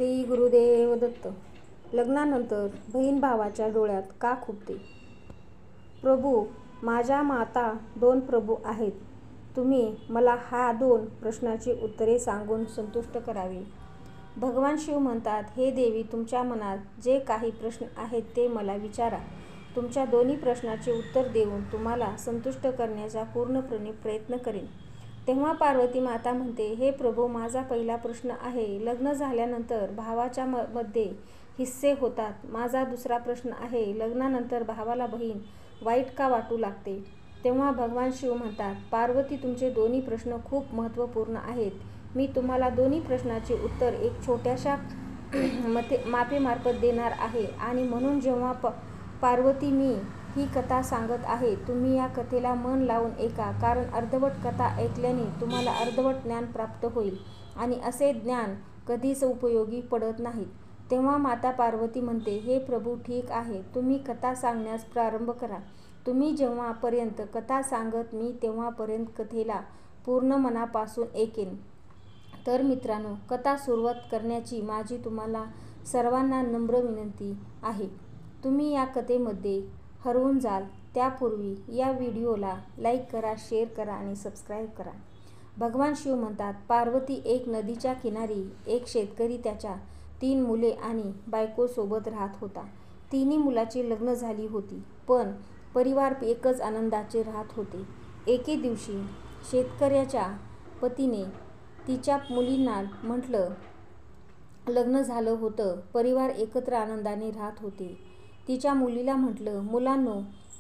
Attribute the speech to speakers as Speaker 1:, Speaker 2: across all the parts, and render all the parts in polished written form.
Speaker 1: श्री गुरुदेव दत्त. लग्नानंतर बहीण भावाच्या डोळ्यात का खुपते? प्रभू, माझ्या माता दोन प्रभू आहेत. तुम्ही मला ह्या दोन प्रश्नांची उत्तरे सांगून संतुष्ट करावे. भगवान शिव म्हणतात, हे देवी, तुमच्या मनात जे काही प्रश्न आहेत ते मला विचारा. तुमच्या दोन्ही प्रश्नांचे उत्तर देऊन तुम्हाला संतुष्ट करण्याचा पूर्णपणे प्रयत्न करेन. तेव्हा पार्वती माता म्हणते, हे प्रभू, माझा पहिला प्रश्न आहे, लग्न झाल्यानंतर भावाच्या मध्ये हिस्से होतात. माझा दुसरा प्रश्न आहे, लग्नानंतर भावाला बहीण वाईट का वाटू लागते? तेव्हा भगवान शिव म्हणतात, पार्वती, तुमचे दोन्ही प्रश्न खूप महत्त्वपूर्ण आहेत. मी तुम्हाला दोन्ही प्रश्नांचे उत्तर एक छोट्याशा मापेमार्फत देणार आहे. आणि म्हणून जेव्हा पार्वती, मी ही कथा सांगत आहे, तुम्ही या कथेला मन लावून ऐका, कारण अर्धवट कथा ऐकल्याने तुम्हाला अर्धवट ज्ञान प्राप्त होईल आणि असे ज्ञान कधीच उपयोगी पडत नाहीत. तेव्हा माता पार्वती म्हणते, हे प्रभू, ठीक आहे, तुम्ही कथा सांगण्यास प्रारंभ करा. तुम्ही जेव्हापर्यंत कथा सांगत मी तेव्हापर्यंत कथेला पूर्ण मनापासून ऐकेन. तर मित्रांनो, कथा सुरुवात करण्याची माझी तुम्हाला सर्वांना नम्र विनंती आहे. तुम्ही या कथेमध्ये हरवून जाल त्यापूर्वी या व्हिडिओला लाईक करा, शेअर करा आणि सबस्क्राईब करा. भगवान शिव म्हणतात, पार्वती, एक नदीच्या किनारी एक शेतकरी त्याच्या 3 मुले आणि बायकोसोबत राहत होता. तिन्ही मुलाची लग्न झाली होती, पण परिवार एकच आनंदाचे राहत होते. एके दिवशी शेतकऱ्याच्या पतीने तिच्या मुलींना म्हटलं, लग्न झालं होतं, परिवार एकत्र आनंदाने राहत होते. तिच्या मुलीला म्हटलं, मुलांनो,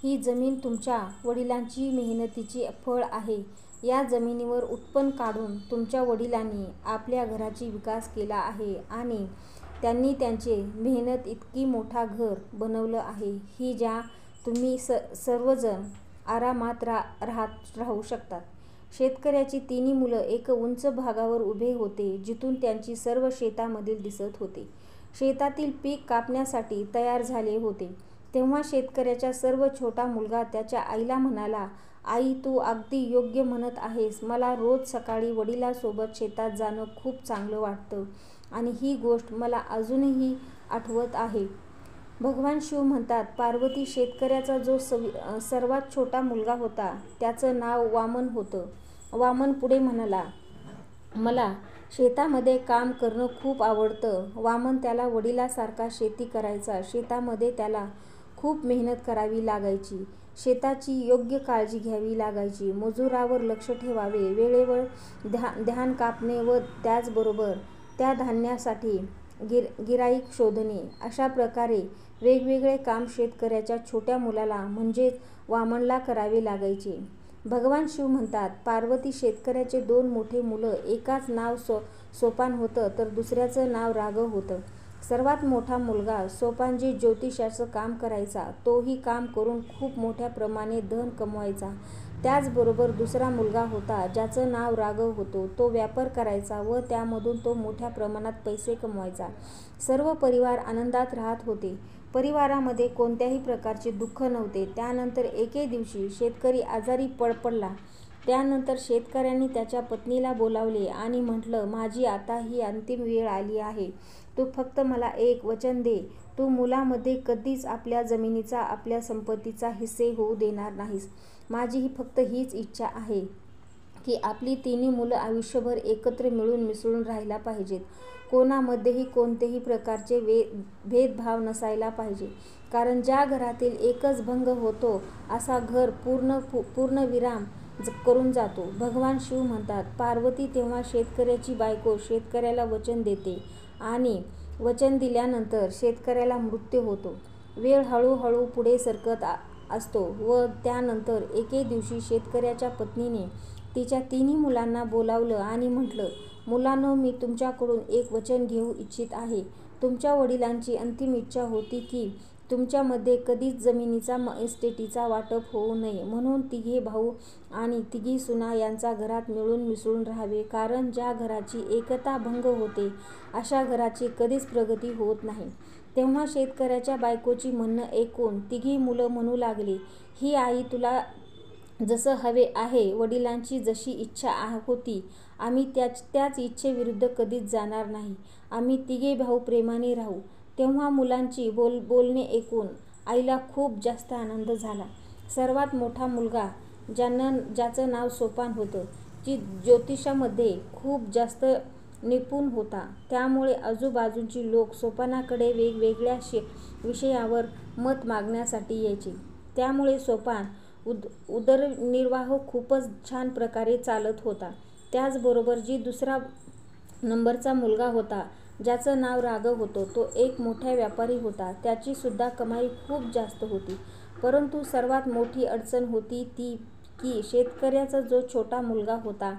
Speaker 1: ही जमीन तुमच्या वडिलांची मेहनतीचे फळ आहे. या जमिनीवर उत्पन्न काढून तुमच्या वडिलांनी आपल्या घराचा विकास केला आहे आणि त्यांनी त्यांचे मेहनत इतकी मोठा घर बनवलं आहे की ज्या तुम्ही सर्वजण आरामात राहू शकतात. शेतकऱ्याची तिन्ही मुलं एका उंच भागावर उभे होते, जिथून त्यांची सर्व शेतामधील दिसत होते. शेतातील पीक कापण्यासाठी तयार झाले होते. तेव्हा शेतकऱ्याचा सर्व छोटा मुलगा त्याच्या आईला म्हणाला, आई, तू अगदी योग्य म्हणत आहेस. मला रोज सकाळी वडिलांसोबत शेतात जाणं खूप चांगलं वाटतं आणि ही गोष्ट मला अजूनही आठवत आहे. भगवान शिव म्हणतात, पार्वती, शेतकऱ्याचा जो सर्वात छोटा मुलगा होता त्याचं नाव वामन होतं. वामन पुढे म्हणाला, मला शेतामध्ये काम करणं खूप आवडतं. वामन त्याला वडिलांसारखा शेती करायचा. शेतामध्ये त्याला खूप मेहनत करावी लागायची. शेताची योग्य काळजी घ्यावी लागायची. मजुरावर लक्ष ठेवावे, वेळेवर धान कापणे व त्याचबरोबर त्या धान्यासाठी गिऱ्हाईक शोधणे, अशा प्रकारे वेगवेगळे काम शेतकऱ्याच्या छोट्या मुलाला म्हणजेच वामनला करावे लागायचे. भगवान शिव म्हणतात, पार्वती, शेतकऱ्याचे 2 मोठे मुलं, एकाचं नाव सोपान होतं तर दुसऱ्याचं नाव राघव होतं. सर्वात मोठा मुलगा सोपानजी ज्योतिषाचं काम करायचा. तोही काम करून खूप मोठ्या प्रमाणे धन कमवायचा. त्याचबरोबर दुसरा मुलगा होता ज्याचं नाव राघव होतं. तो व्यापार करायचा व त्यामधून तो मोठ्या प्रमाणात पैसे कमवायचा. सर्व परिवार आनंदात राहत होते. परिवारामध्ये कोणत्याही प्रकारचे दुःख नव्हते. त्यानंतर एके दिवशी शेतकरी आजारी पडला. त्यानंतर शेतकऱ्याने त्याच्या पत्नीला बोलावले आणि म्हटलं, माझी आता ही अंतिम वेळ आली आहे. तू फक्त मला एक वचन दे. तू मुलांमध्ये कधीच आपल्या जमिनीचा, आपल्या संपत्तीचा हिस्से होऊ देणार नाहीस. माझी फक्त हीच इच्छा आहे की आपली तिन्ही मुलं आयुष्यभर एकत्र मिळून मिसळून राहायला पाहिजेत. कोणामध्येही कोणत्याही प्रकारचे भेदभाव नसायला पाहिजे, कारण ज्या घरातील एकच भंग होतो असा घर पूर्णविराम करून जातो. भगवान शिव म्हणतात, पार्वती, तेव्हा शेतकऱ्याची बायको शेतकऱ्याला वचन देते आणि वचन दिल्यानंतर शेतकऱ्याला मृत्यू होतो. वेळ हळूहळू पुढे सरकत असतो व त्यानंतर एके दिवशी शेतकऱ्याच्या पत्नीने तिच्या तिन्ही मुलांना बोलावलं आणि म्हटलं, मुलांनो, मी तुमच्याकडून एक वचन घेऊ इच्छित आहे. तुमच्या वडिलांची अंतिम इच्छा होती की तुमच्यामध्ये कधीच जमिनीचा इस्टेटीचा वाटप होऊ नये. म्हणून तिघे भाऊ आणि तिघी सुना यांचा घरात मिळून मिसळून राहावे, कारण ज्या घराची एकता भंग होते अशा घराची कधीच प्रगती होत नाही. तेव्हा शेतकऱ्याच्या बायकोची म्हणणं ऐकून तिघी मुलं म्हणू लागली, ही आई, तुला जसं हवे आहे, वडिलांची जशी इच्छा होती आम्ही त्याच इच्छेविरुद्ध कधीच जाणार नाही. आम्ही तिघे भाऊ प्रेमाने राहू. तेव्हा मुलांची बोलणे ऐकून आईला खूप जास्त आनंद झाला. सर्वात मोठा मुलगा ज्याचं नाव सोपान होतं, ज्योतिषामध्ये खूप जास्त निपुण होता. त्यामुळे आजूबाजूची लोक सोपानाकडे वेगवेगळ्या विषयावर मत मागण्यासाठी यायचे. त्यामुळे सोपान उदरनिर्वाह खूपच छान प्रकारे चालत होता. त्याचबरोबर दुसरा नंबरचा मुलगा होता, ज्याचं नाव राघव होतं, तो एक मोठा व्यापारी होता. त्याची सुद्धा कमाई खूप जास्त होती. परंतु सर्वात मोठी अडचण होती ती की शेतकऱ्याचा जो छोटा मुलगा होता,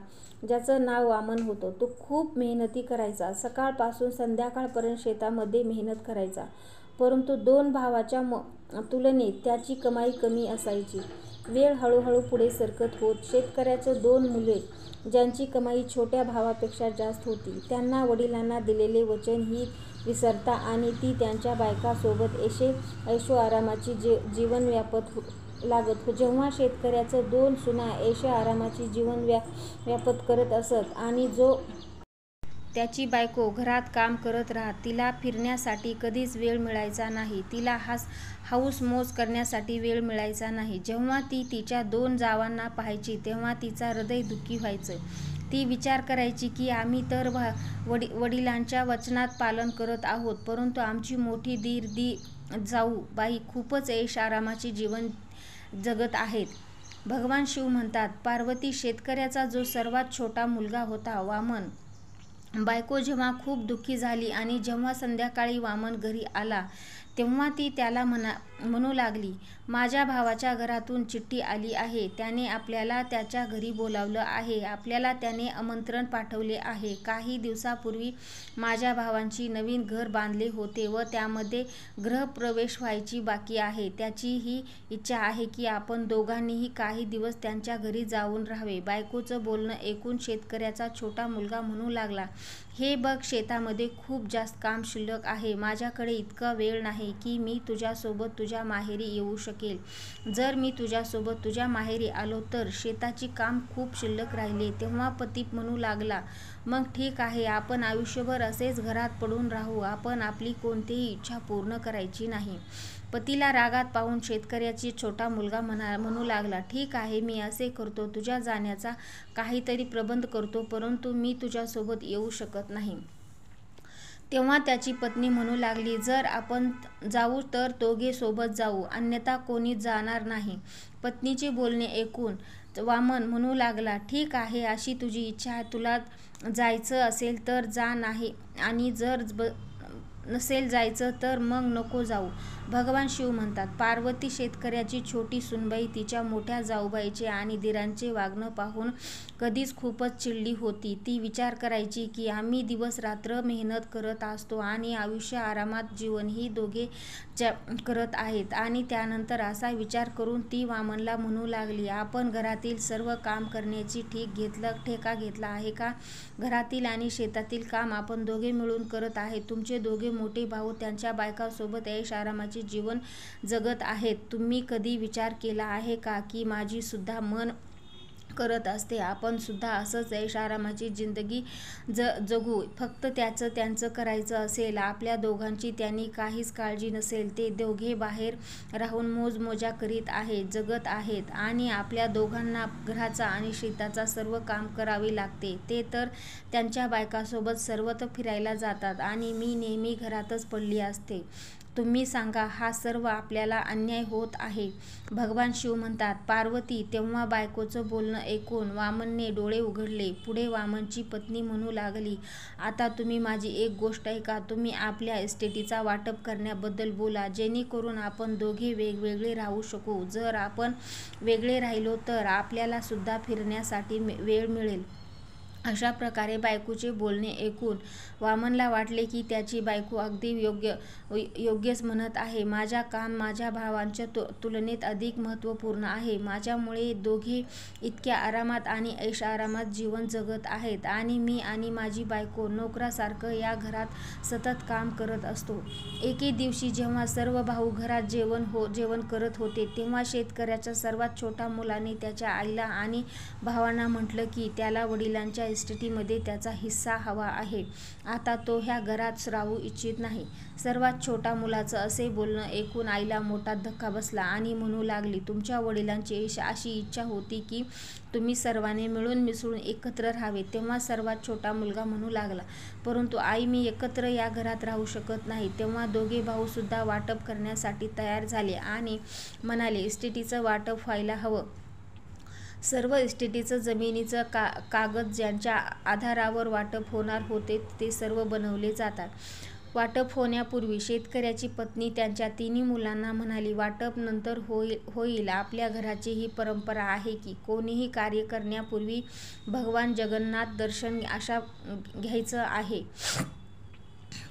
Speaker 1: ज्याचं नाव वामन होतं, तो खूप मेहनती करायचा. सकाळपासून संध्याकाळपर्यंत शेतामध्ये मेहनत करायचा. परंतु 2 भावाच्या तुलनेत त्याची कमाई कमी असायची. वेळ हळूहळू पुढे सरकत होत शेतकऱ्याचे 2 मुले, ज्यांची कमाई छोट्या भावापेक्षा जास्त होती, त्यांना वडिलांना दिलेले वचन ही विसरता आणि ती त्यांच्या बायकांसोबत ऐशोआरामाची जीवन व्यापत लागत. जेव्हा शेतकऱ्याच्या 2 सुना ऐशोआरामाची जीवन व्यापत करत असत आणि त्याची बायको घरात काम करत राहत, तिला फिरण्यासाठी कधीच वेळ मिळायचा नाही. तिला हौस-मौज करण्यासाठी वेळ मिळायचा नाही. जेव्हा ती तिच्या 2 जावांना पाहायची तेव्हा तिचं हृदय दुःखी व्हायचं. ती विचार करायची की आम्ही तर वडिलांच्या वचनात पालन करत आहोत, परंतु आमची मोठी जाऊ बाई खूपच ऐश-आरामाचे जीवन जगत आहेत. भगवान शिव म्हणतात, पार्वती, शेतकऱ्याचा जो सर्वात छोटा मुलगा होता वामन, बायको जेव्हा खूप दुःखी झाली आणि जेव्हा संध्याकाळी वामन घरी आला तेव्हा ती त्याला म्हणू लागली, माझ्या भावाच्या घरातून चिठ्ठी आली आहे. त्याने आपल्याला त्याच्या घरी बोलावलं आहे. आपल्याला त्याने आमंत्रण पाठवले आहे. काही दिवसापूर्वी माझ्या भावांची नवीन घर बांधले होते व त्यामध्ये गृहप्रवेश व्हायची बाकी आहे. त्याची ही इच्छा आहे की आपण दोघांनीही काही दिवस त्यांच्या घरी जाऊन राहावे. बायकोचं बोलणं ऐकून शेतकऱ्याचा छोटा मुलगा म्हणू लागला, हे बघ, शेतामध्ये खूप जास्त काम शिल्लक आहे. माझ्याकडे इतका वेळ नाही की मी तुझ्यासोबत तुझ्या माहेरी येऊ शकेल. जर मी तुझ्यासोबत तुझ्या माहेरी आलो तर शेताची काम खूप शिल्लक राहिले. तेव्हा पती म्हणू लागला, मग ठीक आहे, आपण आयुष्यभर असेच घरात पडून राहू. आपण आपली कोणतीही इच्छा पूर्ण करायची नाही. पतीला रागात पाहून शेतकऱ्याचा छोटा मुलगा म्हणू लागला, ठीक आहे, मी असे करतो, तुझ्या जाण्याचा काहीतरी प्रबंध करतो, परंतु मी तुझ्यासोबत येऊ शकत नाही. तेव्हा त्याची पत्नी म्हणू लागली, जर आपण जाऊ तर दोघे सोबत जाऊ, अन्यथा कोणीच जाणार नाही. पत्नीचे बोलणे ऐकून वामन म्हणू लागला, ठीक आहे, अशी तुझी इच्छा आहे. तुला जायचं असेल तर जा, नाही आणि जर नसेल जायचं तर मग नको जाऊ. भगवान शिव म्हणतात, पार्वती, शेतकऱ्याची छोटी सुनबाई तिच्या मोठ्या जाऊबाईचे आणि दिरांचे वागणं पाहून कधीच खूपच चिडली होती. ती विचार करायची की आम्ही दिवस-रात्र मेहनत करत असतो आणि आयुष्य आरामात जीवनही दोघे करत आहेत. आणि त्यानंतर असा विचार करून ती वामनला म्हणू लागली, आपण घरातील सर्व काम करण्याची ठेका घेतला आहे का? घरातील आणि शेतातील काम आपण दोघे मिळून करत आहेत. तुमचे दोघे मोठे भाऊ त्यांच्या बायकांसोबत ऐश-आरामाचे जीवन जगत आहेत. तुम्ही कधी विचार केला आहे का की माझी सुद्धा मन करत असते, आपण सुद्धा असंच ऐश-आरामाची जिंदगी जगू. फक्त त्यांचं करायचं असेल. आपल्या दोघांची त्यांनी काहीच काळजी नसेल. ते दोघे बाहेर राहून मौज-मजा करीत आहेत, जगत आहेत आणि आपल्या दोघांना घराचा आणि शेताचा सर्व काम करावे लागते. ते तर त्यांच्या बायकांसोबत सर्वत्र फिरायला जातात आणि मी नेहमी घरातच पडली असते. तुम्ही सांगा, हा सर्व आपल्याला अन्याय होत आहे. भगवान शिव म्हणतात, पार्वती, तेव्हा बायकोचं बोलणं ऐकून वामनने डोळे उघडले. पुढे वामनची पत्नी म्हणू लागली, आता तुम्ही माझी एक गोष्ट ऐका. तुम्ही आपल्या इस्टेटीचा वाटप करण्याबद्दल बोला, जेणेकरून आपण दोघे वेगवेगळे राहू शकू. जर आपण वेगळे राहिलो तर आपल्याला सुद्धा फिरण्यासाठी वेळ मिळेल. अशा प्रकारे बायकोचे बोलणे ऐकून वामनला वाटले की त्याची बायको अगदी योग्यच म्हणत आहे. माझा काम माझ्या भावांच्या तुलनेत अधिक महत्त्वपूर्ण आहे. माझ्यामुळे दोघे इतक्या आरामात आणि ऐश-आरामात जीवन जगत आहेत आणि मी आणि माझी बायको नोकरासारखं या घरात सतत काम करत असतो. एके दिवशी जेव्हा सर्व भाऊ घरात जेवण करत होते तेव्हा शेतकऱ्याच्या सर्वात छोट्या मुलाने त्याच्या आईला आणि भावांना म्हटलं की त्याला वडिलांच्या इस्टेटीमध्ये त्याचा हिस्सा हवा आहे. आता तो ह्या घरात राहू इच्छित नाही. सर्वात छोट्या मुलाचं असे बोलणं ऐकून आईला मोठा धक्का बसला आणि म्हणू लागली, तुमच्या वडिलांची अशी इच्छा होती की तुम्ही सर्वांनी मिळून मिसळून एकत्र राहावे. तेव्हा सर्वात छोटा मुलगा म्हणू लागला, परंतु आई, मी एकत्र या घरात राहू शकत नाही. तेव्हा दोघे भाऊ सुद्धा वाटप करण्यासाठी तयार झाले आणि म्हणाले, इस्टेटीचं वाटप व्हायला हवं. सर्व इस्टेटीचं जमिनीचं कागद ज्यांच्या आधारावर वाटप होणार होते ते सर्व बनवले जातात. वाटप होण्यापूर्वी शेतकऱ्याची पत्नी त्यांच्या तिन्ही मुलांना म्हणाली, वाटप नंतर होईल. आपल्या घराची ही परंपरा आहे की कोणीही कार्य करण्यापूर्वी भगवान जगन्नाथ दर्शन अशा घ्यायचं आहे.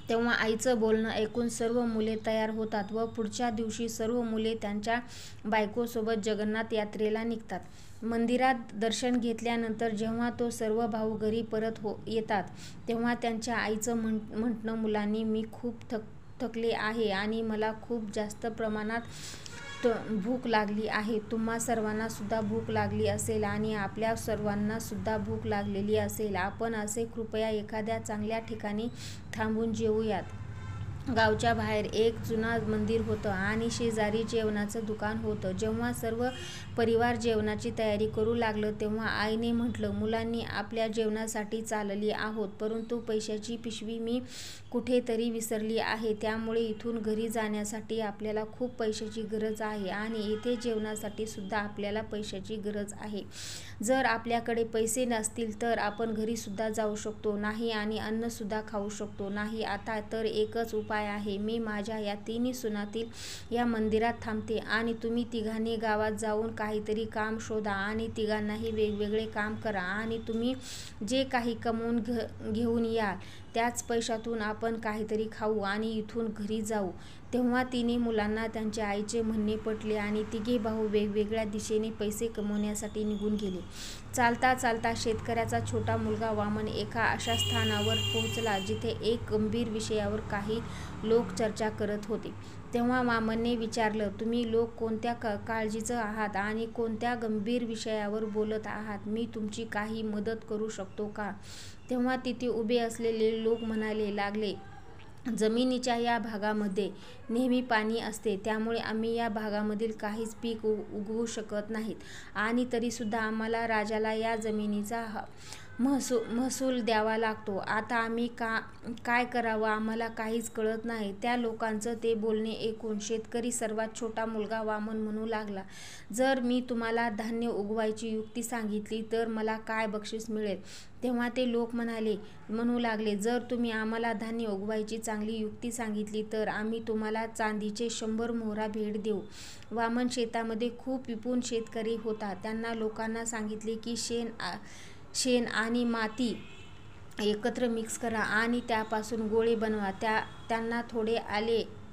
Speaker 1: तेव्हा आईचं बोलणं ऐकून सर्व मुले तयार होतात व पुढच्या दिवशी सर्व मुले त्यांच्या बायकोसोबत जगन्नाथ यात्रेला निघतात. मंदिरात दर्शन घेतल्यानंतर जेव्हा तो सर्व भाऊ घरी परत येतात तेव्हा त्यांच्या आईचं म्हणणं, मुलांनी, मी खूप थकले आहे आणि मला खूप जास्त प्रमाणात भूक लागली आहे. तुम्हा सर्वांना सुद्धा भूक लागली असेल आणि आपल्या सर्वांना सुद्धा भूक लागलेली असेल. आपण असे कृपया एखाद्या चांगल्या ठिकाणी थांबून जेवूयात. गावच्या बाहेर एक जुनं मंदिर होतं आणि शेजारी जेवणाचं दुकान होतं. जेव्हा सर्व परिवार जेवणाची तयारी करू लागलं तेव्हा आईने म्हटलं, मुलांनी, आपल्या जेवणासाठी चालली आहोत, परंतु पैशाची पिशवी मी कुठेतरी विसरली आहे. त्यामुळे इथून घरी जाण्यासाठी आपल्याला खूप पैशाची गरज आहे आणि इथे जेवणासाठी सुद्धा आपल्याला पैशाची गरज आहे. जर आपल्याकडे पैसे नसतील तर आपण घरी सुद्धा जाऊ शकतो नाही आणि अन्न सुद्धा खाऊ शकतो नाही. आता तर एकच उपाय आहे. मी माझ्या या तिन्ही सुनांतील या मंदिरात थांबते आणि तुम्ही तिघांनी गावात जाऊन काहीतरी काम शोधा आणि तिघांनाही वेगवेगळे काम करा आणि तुम्ही जे काही कमवून घेऊन याल त्याच पैशातून आपण काहीतरी खाऊ आणि इथून घरी जाऊ. तेव्हा तिन्ही मुलांना त्यांच्या आईचे म्हणणे पटले आणि तिघे भाऊ वेगवेगळ्या दिशेने पैसे कमवण्यासाठी निघून गेले. चालता चालता शेतकऱ्याचा छोटा मुलगा वामन एका अशा स्थानावर पोहोचला जिथे एक गंभीर विषयावर काही लोक चर्चा करत होते. तेव्हा वामनने विचारलं, तुम्ही लोक कोणत्या काळजीचं आहात आणि कोणत्या गंभीर विषयावर बोलत आहात? मी तुमची काही मदत करू शकतो का? तेव्हा तिथे उभे असलेले लोक म्हणायला लागले, जमिनीच्या या भागामध्ये नेहमी पाणी असते, त्यामुळे आम्ही या भागामधील काहीच पीक उगवू शकत नाहीत आणि तरीसुद्धा आम्हाला राजाला या जमिनीचा महसूल द्यावा लागतो. आता आम्ही काय करावं आम्हाला काहीच कळत नाही. त्या लोकांचं ते बोलणे ऐकून शेतकरी सर्वात छोटा मुलगा वामन म्हणू लागला, जर मी तुम्हाला धान्य उगवायची युक्ती सांगितली तर मला काय बक्षीस मिळेल? तेव्हा ते लोक म्हणू लागले, जर तुम्ही आम्हाला धान्य उगवायची चांगली युक्ती सांगितली तर आम्ही तुम्हाला चांदीचे 100 मोहरा भेट देऊ. वामन शेतामध्ये खूप विपुल शेतकरी होता. त्यांना लोकांना सांगितले की शेण आणि माती एकत्र मिक्स करा आणि त्यापासून गोळे बनवा. त्यांना थोडे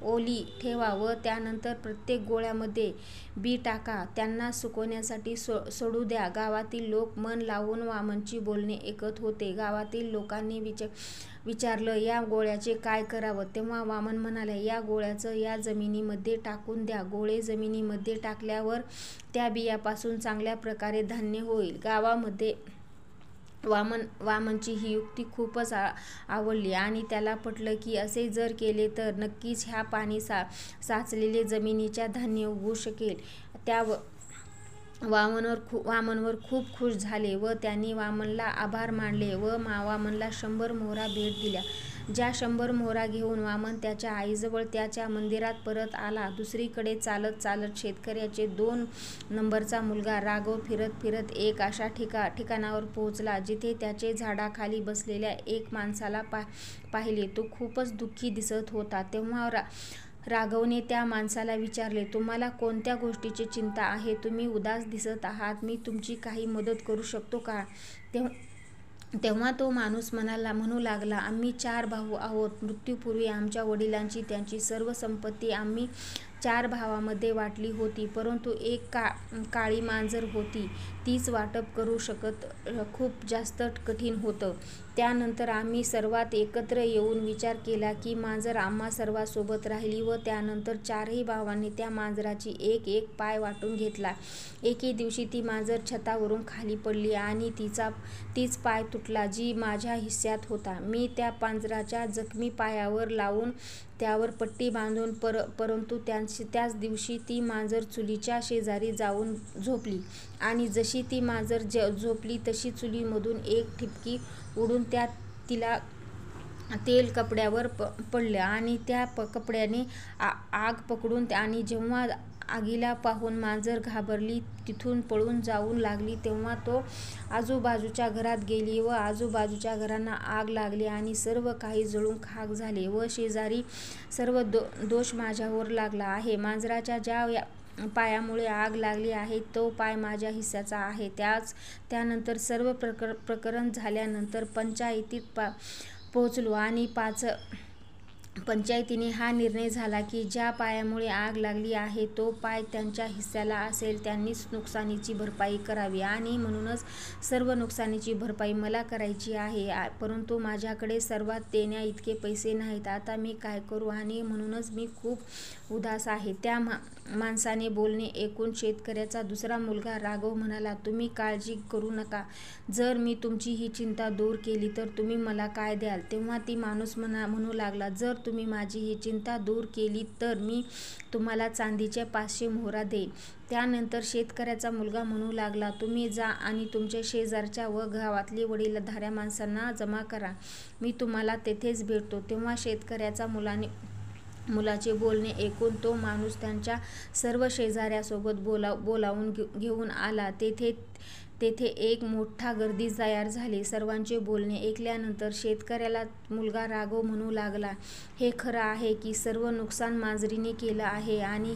Speaker 1: ओली ठेवा व त्यानंतर प्रत्येक गोळ्यामध्ये बी टाका. त्यांना सुकवण्यासाठी सोडू द्या. गावातील लोक मन लावून वामनची बोलणे ऐकत होते. गावातील लोकांनी विचारलं, या गोळ्याचे काय करावं? तेव्हा वामन म्हणाला, या गोळ्याचं या जमिनीमध्ये टाकून द्या. गोळे जमिनीमध्ये टाकल्यावर त्या बियापासून चांगल्या प्रकारे धान्य होईल. गावामध्ये वामनची ही युक्ती खूपच आवडली आणि त्याला पटलं की असे जर केले तर नक्कीच ह्या पाणी साचलेले जमिनीच्या धान्य उगवू शकेल. त्या वामनवर खूप खुश झाले व त्यांनी वामनला आभार मानले व वामनला 100 मोहरा भेट दिल्या. ज्या 100 मोहरा घेऊन वामन त्याच्या आईजवळ त्याच्या मंदिरात परत आला. दुसरीकडे चालत चालत शेतकऱ्याचे 2 नंबरचा मुलगा राघव फिरत फिरत एक अशा ठिकाणावर पोहोचला जिथे त्याचे झाडाखाली बसलेल्या एक माणसाला पाहिले. तो खूपच दुःखी दिसत होता. तेव्हा राघवने त्या माणसाला विचारले, तुम्हाला कोणत्या गोष्टीची चिंता आहे? तुम्ही उदास दिसत आहात. मी तुमची काही मदत करू शकतो का? तेव्हा तो माणूस म्हणू लागला, आम्ही 4 भाऊ आहोत. मृत्यूपूर्वी आमच्या वडिलांची त्यांची सर्व संपत्ती आम्ही 4 भावांमध्ये वाटली होती, परंतु एक काळी मांजर होती. तीच वाटप करू शकत खूप जास्त कठीण होतं. त्यानंतर आम्ही सर्वात एकत्र येऊन विचार केला की मांजर आम्हा सर्वांसोबत राहिली व त्यानंतर 4ही भावांनी त्या मांजराची एक एक पाय वाटून घेतला. एके दिवशी ती मांजर छतावरून खाली पडली आणि तीच पाय तुटला जी माझ्या हिस्स्यात होता. मी त्या मांजराच्या जखमी पायावर लावून त्यावर पट्टी बांधून परंतु त्याच दिवशी ती मांजर चुलीच्या शेजारी जाऊन झोपली आणि जशी ती मांजर झोपली तशी चुलीमधून एक ठिपकी उडून तिला तेल कपड्यावर पडलं आणि त्या कपड्याने आग पकडून आणि जेव्हा आगीला पाहून मांजर घाबरली तिथून पळून जाऊ लागली तेव्हा तो आजूबाजूच्या घरात गेली व आजूबाजूच्या घरांना आग लागली आणि सर्व काही जळून खाक झाले व शेजारी सर्व दोष माझ्यावर लागला आहे. मांजराच्या ज्या पायामुळे आग लागली आहे तो पाय माझ्या हिस्साचा आहे. त्यानंतर सर्व प्रकरण झाल्यानंतर पंचायतीत पोहोचलो आणि पंचायतीने हा निर्णय झाला की ज्या पायामुळे आग लागली आहे तो पाय त्यांच्या हिस्स्याला असेल त्यांनीच नुकसानीची भरपाई करावी आणि म्हणूनच सर्व नुकसानीची भरपाई मला करायची आहे. परंतु माझ्याकडे सर्वात देण्या इतके पैसे नाहीत. आता मी काय करू आणि म्हणूनच मी खूप उदास आहे. त्या माणसाने बोलणे ऐकून शेतकऱ्याचा दुसरा मुलगा राघव म्हणाला, तुम्ही काळजी करू नका. जर मी तुमची ही चिंता दूर केली तर तुम्ही मला काय द्याल? तेव्हा ती माणूस म्हणू लागला, जर तुम्ही माझी ही चिंता दूर केली तर मी तुम्हाला चांदीच्या 500 मोहरा देईन. त्यानंतर शेतकऱ्याचा मुलगा म्हणू लागला, तुम्ही जा आणि तुमच्या शेजारच्या व गावातली वडीलधाऱ्या माणसांना जमा करा. मी तुम्हाला तेथेच भेटतो. तेव्हा शेतकऱ्याचा मुलाचे बोलणे ऐकून तो माणूस त्यांच्या सर्व शेजाऱ्यासोबत बोलावून घेऊन आला. तेथे एक मोठा गर्दी तयार झाली. सर्वांचे बोलणे ऐकल्यानंतर शेतकऱ्याला मुलगा राघव म्हणू लागला, हे खरं आहे की सर्व नुकसान मांजरीने केलं आहे आणि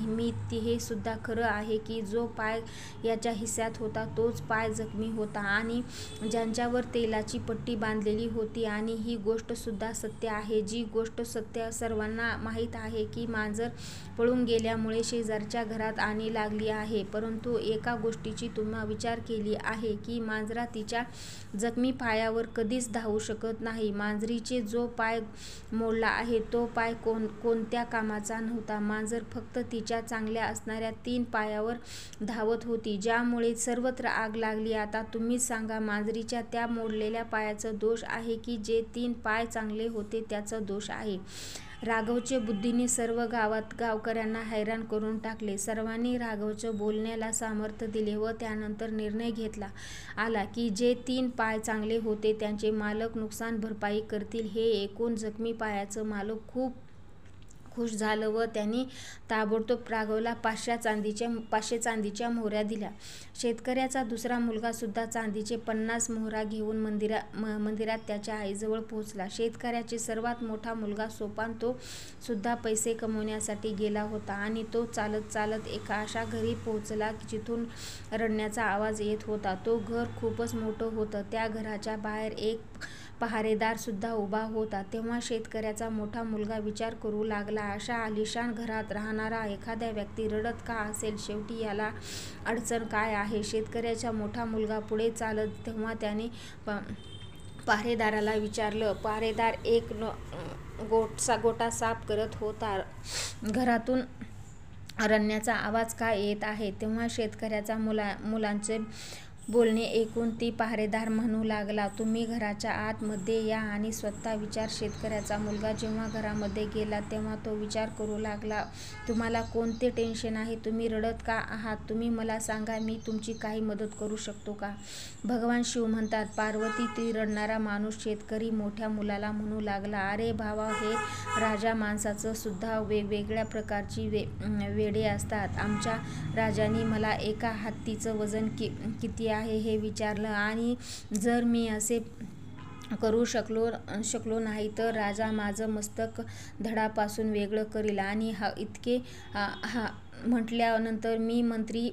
Speaker 1: हे सुद्धा खरं आहे की जो पाय याच्या हिस्स्यात होता तोच पाय जखमी होता आणि ज्यांच्यावर तेलाची पट्टी बांधलेली होती आणि ही गोष्ट सुद्धा सत्य आहे. जी गोष्ट सत्य सर्वांना माहीत आहे की मांजर पळून गेल्यामुळे शेजारच्या घरात आगी लागली आहे. परंतु एका गोष्टीची तुम्ही विचार केली आहे की मांजरा तिच्या जखमी पायावर कधीच धावू शकत नाही. मांजरीचे जो पाय मोडला आहे तो पाय कोणत्या कामाचा नव्हता. मांजर फक्त तिच्या चांगल्या असणाऱ्या 3 पायावर धावत होती ज्यामुळे सर्वत्र आग लागली. आता तुम्हीच सांगा, मांजरीच्या त्या मोडलेल्या पायाचा दोष आहे की जे 3 पाय चांगले होते त्याचा दोष आहे? राघवच्या बुद्धीने सर्व गावकऱ्यांना हैराण करून टाकले. सर्वांनी राघवच्या बोलण्याला सामर्थ्य दिले व त्यानंतर निर्णय घेतला आला की जे 3 पाय चांगले होते त्यांचे मालक नुकसान भरपाई करतील. हे ऐकून जखमी पायाचं मालक खूप खुश झालं व त्यांनी ताबडतोब राघवला 500 चांदीच्या मोहऱ्या दिल्या. शेतकऱ्याचा दुसरा मुलगा सुद्धा चांदीचे 50 मोहरा घेऊन मंदिरात त्याच्या आईजवळ पोहोचला. शेतकऱ्याचे सर्वात मोठा मुलगा सोपान तो सुद्धा पैसे कमवण्यासाठी गेला होता आणि तो चालत एका अशा घरी पोहोचला जिथून रडण्याचा आवाज येत होता. तो घर खूपच मोठं होतं. त्या घराच्या बाहेर एक पहारेदार सुद्धा उभा होता. तेव्हा शेतकऱ्याचा मोठा मुलगा विचार करू लागला, अशा आलिशान घरात राहणारा एखादा व्यक्ती रडत का असेल? शेवटी याला अडचण काय आहे? शेतकऱ्याचा मोठा मुलगा पुढे चालत तेव्हा त्याने पहारेदाराला विचारलं. पहारेदार एक गोठा साफ करत होता. घरातून रडण्याचा आवाज का येत आहे? तेव्हा शेतकऱ्याचा मुलांचे बोलणे ऐकून ती पहारेदार म्हणू लागला, तुम्ही घराच्या आतमध्ये या आणि स्वतः विचार. शेतकऱ्याचा मुलगा जेव्हा घरामध्ये गेला तेव्हा तो विचार करू लागला, तुम्हाला कोणते टेन्शन आहे? तुम्ही रडत का आहात? तुम्ही मला सांगा, मी तुमची काही मदत करू शकतो का? भगवान शिव म्हणतात, पार्वती. ती रडणारा माणूस शेतकरी मोठ्या मुलाला म्हणू लागला, अरे भावा, हे राजा माणसाचं सुद्धा वेगवेगळ्या प्रकारची वेडे असतात. आमच्या राजाने मला एका हत्तीचं वजन किती आहे हे विचारलं आणि जर मी असे करू शकलो नाही तर राजा माझं मस्तक धडापासून वेगळं करील आणि म्हटल्यानंतर मंत्री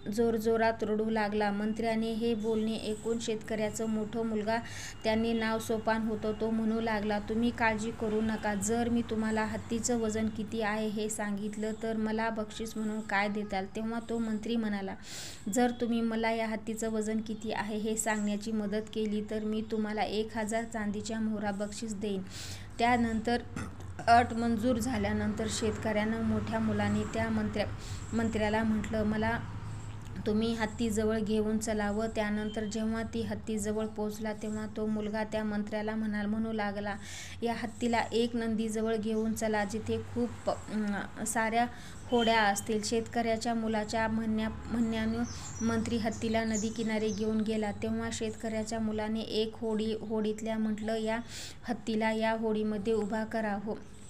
Speaker 1: जोरजोरात रडू लागला. मंत्र्याने हे बोलणे ऐकून शेतकऱ्याचा मोठा मुलगा, त्याने नाव सोपान होतं, तो म्हणू लागला, तुम्ही काळजी करू नका. जर मी तुम्हाला हत्तीचं वजन किती आहे हे सांगितलं तर मला बक्षीस म्हणून काय देताल? तेव्हा तो मंत्री म्हणाला, जर तुम्ही मला या हत्तीचं वजन किती आहे हे सांगण्याची मदत केली तर मी तुम्हाला 1000 चांदीच्या मोहरा बक्षीस देईन. त्यानंतर अट मंजूर झाल्यानंतर शेतकऱ्यानं मोठ्या मुलाने त्या मंत्र्याला म्हटलं, मला तुम्ही हत्तीजवळ घेऊन चला. व त्यानंतर जेव्हा ती हत्तीजवळ पोहोचला तेव्हा तो मुलगा त्या मंत्र्याला म्हणू लागला, या हत्तीला एक नदीजवळ घेऊन चला, जिथे खूप साऱ्या होड्या असतील. शेतकऱ्याच्या मुलाच्या म्हणण्यानं मंत्री हत्तीला नदीकिनारी घेऊन गेला. तेव्हा शेतकऱ्याच्या मुलाने एक होडीतल्या म्हटलं, या हत्तीला या होडीमध्ये उभा करा.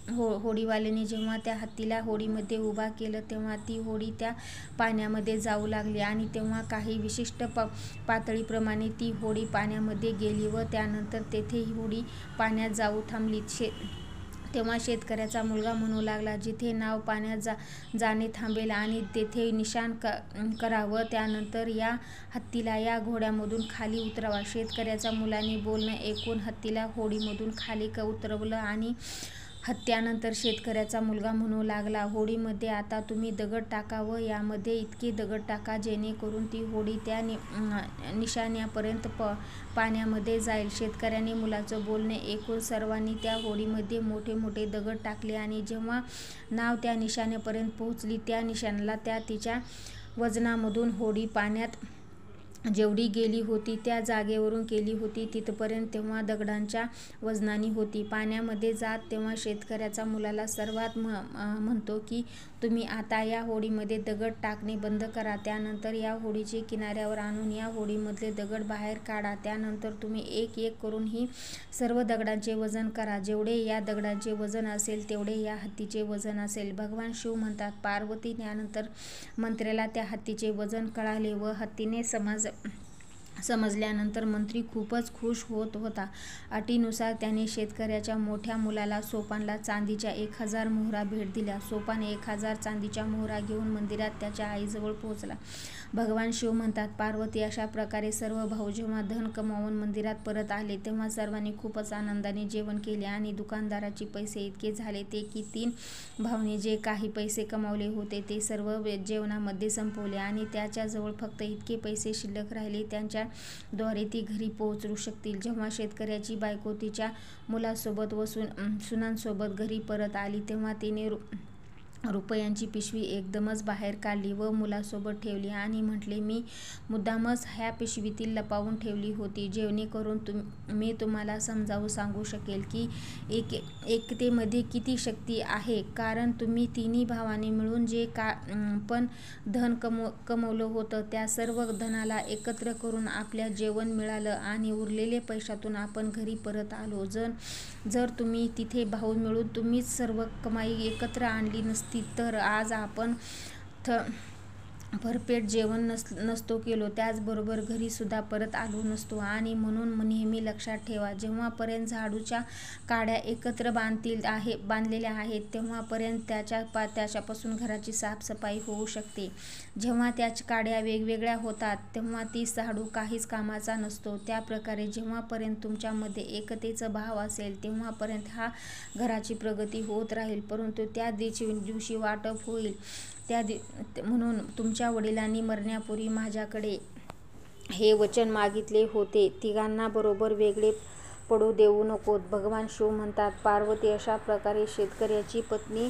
Speaker 1: होडीवाल्याने जेव्हा त्या हत्तीला होडीमध्ये उभा केलं तेव्हा ती होडी त्या पाण्यामध्ये जाऊ लागली आणि तेव्हा काही विशिष्ट पातळीप्रमाणे ती होडी पाण्यामध्ये गेली व त्यानंतर तेथे ही होडी पाण्यात जाऊ थांबली. तेव्हा शेतकऱ्याचा मुलगा म्हणू लागला, जिथे नाव पाण्यात जाणे थांबेल आणि तेथे निशाण करावं, त्यानंतर या हत्तीला या घोड्यामधून खाली उतरवा. शेतकऱ्याच्या मुलाने बोलणं ऐकून हत्तीला होडीमधून खाली उतरवलं आणि हत्यानंतर शेतकऱ्याचा मुलगा म्हणू लागला, होडीमध्ये आता तुम्ही दगड टाका व यामध्ये इतके दगड टाका जेणेकरून ती होडी त्या निशाण्यापर्यंत पाण्यामध्ये जाईल. शेतकऱ्याने मुलाचं बोलणे ऐकून सर्वांनी त्या होडीमध्ये मोठे मोठे दगड टाकले आणि जेव्हा नाव त्या निशाण्यापर्यंत पोहोचली त्या निशाणाला त्या तिच्या वजनामधून होडी पाण्यात जेवढी गेली होती त्या जागेवरून केली होती तिथपर्यंत तेव्हा दगडांच्या वजनाने होती. पाण्यामध्ये जात तेव्हा शेतकऱ्याचा मुलाला सर्वात म्हणतो की तुम्ही आता या होडीमध्ये दगड टाकणे बंद करा. त्यानंतर या होडीचे किनाऱ्यावर आणून या होडीमधले दगड बाहेर काढा. त्यानंतर तुम्ही एक एक करून ही सर्व दगडांचे वजन करा. जेवढे या दगडांचे वजन असेल तेवढे या हत्तीचे वजन असेल. भगवान शिव म्हणतात, पार्वती यानंतर मंत्र्याला त्या हत्तीचे वजन कळाले व हत्तीने समजल्यानंतर मंत्री खूपच खुश होत होता. अटीनुसार त्याने शेतकऱ्याच्या मोठ्या मुलाला सोपानला चांदीच्या 1000 मोहरा भेट दिल्या. सोपान 1000 चांदीच्या मोहरा घेऊन मंदिरात त्याच्या आईजवळ पोहोचला. भगवान शिव म्हणतात, पार्वती अशा प्रकारे सर्व भाऊ जेव्हा धन कमावून मंदिरात परत आले तेव्हा सर्वांनी खूपच आनंदाने जेवण केले आणि दुकानदाराचे पैसे इतके झाले ते की 3 भावांनी जे काही पैसे कमावले होते ते सर्व जेवणामध्ये संपवले आणि त्याच्याजवळ फक्त इतके पैसे शिल्लक राहिले त्यांच्या द्वारे ती घरी पोहोचू शकतील. जेव्हा शेतकऱ्याची बायको तिच्या मुलासोबत व सुनांसोबत घरी परत आली तेव्हा तिने रुपयांची पिशवी एकदमच बाहेर काढली व मुलासोबत ठेवली आणि म्हटले, मी मुद्दामच ह्या पिशवीतील लपवून ठेवली होती जेणेकरून मी तुम्हाला समजावून सांगू शकेल की एकतेमध्ये किती शक्ती आहे. कारण तुम्ही तिन्ही भावांनी मिळून जे पण धन कमवलं होतं त्या सर्व धनाला एकत्र करून आपल्या जेवण मिळालं आणि उरलेले पैशातून आपण घरी परत आलो. जर तुम्ही तिथे भाऊ मिळून तुम्हीच सर्व कमाई एकत्र आणली नसती तर आज आपण भरपेट जेवण नसतो केलो, त्याचबरोबर घरी सुद्धा परत आलो नसतो. आणि म्हणून नेहमी लक्षात ठेवा, जेव्हापर्यंत झाडूच्या काड्या एकत्र बांधलेल्या आहेत तेव्हापर्यंत त्याच्यापासून घराची साफसफाई होऊ शकते. जेव्हा त्याच्या काड्या वेगवेगळ्या होतात तेव्हा ती झाडू काहीच कामाचा नसतो. त्याप्रकारे जेव्हापर्यंत तुमच्यामध्ये एकतेचा भाव असेल तेव्हापर्यंत हा घराची प्रगती होत राहील. परंतु त्या दिवशी वाटप होईल म्हणून तुमच्या वडिलांनी मरण्यापूर्वी माझ्याकडे हे वचन मागितले होते, तिघांना बरोबर वेगळे पडू देऊ नकोत. भगवान शिव म्हणतात, पार्वती अशा प्रकारे शेतकऱ्याची पत्नी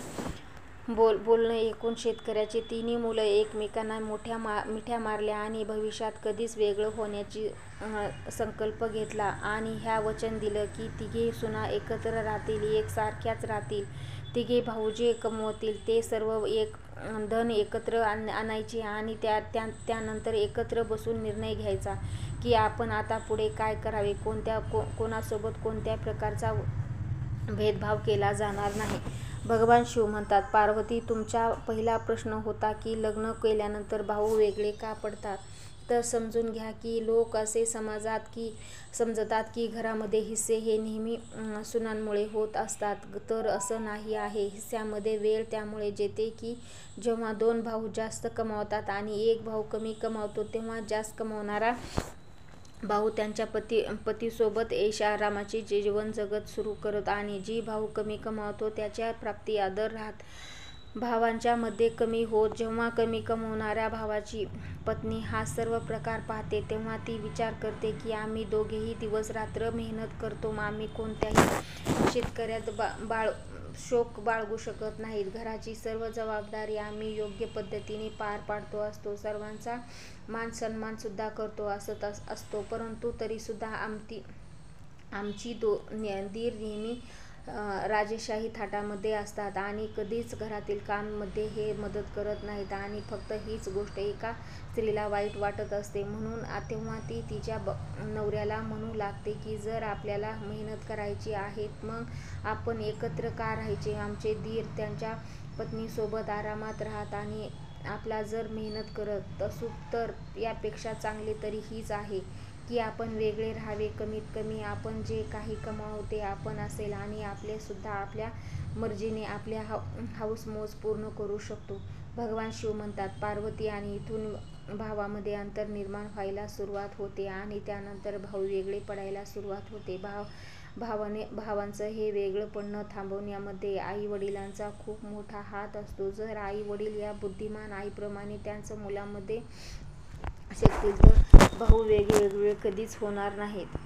Speaker 1: बोलणं ऐकून शेतकऱ्याची तिन्ही मुलं एकमेकांना मिठ्या मारल्या आणि भविष्यात कधीच वेगळं होण्याची संकल्प घेतला आणि ह्या वचन दिलं की तिघे सुना एकत्र राहतील, एकसारख्याच राहतील. तिघे भाऊ जे कमवतील ते सर्व धन एकत्र आणायचे आणि त्यानंतर एकत्र बसून निर्णय घ्यायचा की आपण आता पुढे काय करावे. कोणासोबत कोणत्या प्रकारचा भेदभाव केला जाणार नाही. भगवान शिव म्हणतात, पार्वती तुमचा पहिला प्रश्न होता की लग्न केल्यानंतर भाऊ वेगळे का पडतात. तर समजून घ्या की लोक असे समजतात की घरामध्ये हिस्से हे नेहमी सुनांमुळे होत असतात, तर असं नाही आहे. हिस्स्यामध्ये वेळ त्यामुळे येते की जेव्हा 2 भाऊ जास्त कमावतात आणि एक भाऊ कमी कमावतो, तेव्हा जास्त कमावणारा भाऊ त्यांच्या पतीसोबत ऐशाआरामाचे जीवन जगत सुरू करतो आणि जी भाऊ कमी कमावतो त्याच्या प्राप्ती आदर राहत भावांच्या मध्ये कमी होत. जेव्हा कमी कमावणाऱ्या भावाची पत्नी हा सर्व प्रकार पाहते, तेव्हा ती विचार करते की आम्ही दोघेही दिवस रात्र मेहनत करतो, आम्ही कोणत्याही शेतकऱ्यात शोक बाळगू शकत नाहीत. घराची सर्व जबाबदारी आम्ही योग्य पद्धतीने पार पाडतो असतो, सर्वांचा मान सन्मान सुद्धा करतो असतो, परंतु तरीसुद्धा आमची दीर नेहमी राजेशाही थाटामध्ये असतात आणि कधीच घरातील काम मध्ये हे मदत करत नाहीत आणि फक्त हीच गोष्ट एका स्त्रीला वाईट वाटत असते. म्हणून तेव्हा ती तिच्या नवऱ्याला म्हणू लागते की जर आपल्याला मेहनत करायची आहे मग आपण एकत्र का राहायचे. आमचे दीर त्यांच्या पत्नीसोबत आरामात राहत आणि आपला जर मेहनत करत असू तर यापेक्षा चांगले तरी हीच आहे की आपण वेगळे राहावे. कमीत कमी आपण जे काही कमावू ते आपण असेल आणि आपले सुद्धा आपल्या मर्जीने आपल्या हौस-मौज पूर्ण करू शकतो. भगवान शिव म्हणतात, पार्वती आणि इथून भावामध्ये अंतर निर्माण व्हायला सुरुवात होते आणि त्यानंतर भाऊ वेगळे पडायला सुरुवात होते. भावांचं हे वेगळं पडणं थांबवण्यामध्ये आई-वडिलांचा खूप मोठा हात असतो. जर आई-वडील या बुद्धिमान आईप्रमाणे त्यांच्या मुलांमध्ये शिकतील तर भाऊ वेगळे कधीच होणार नाहीत.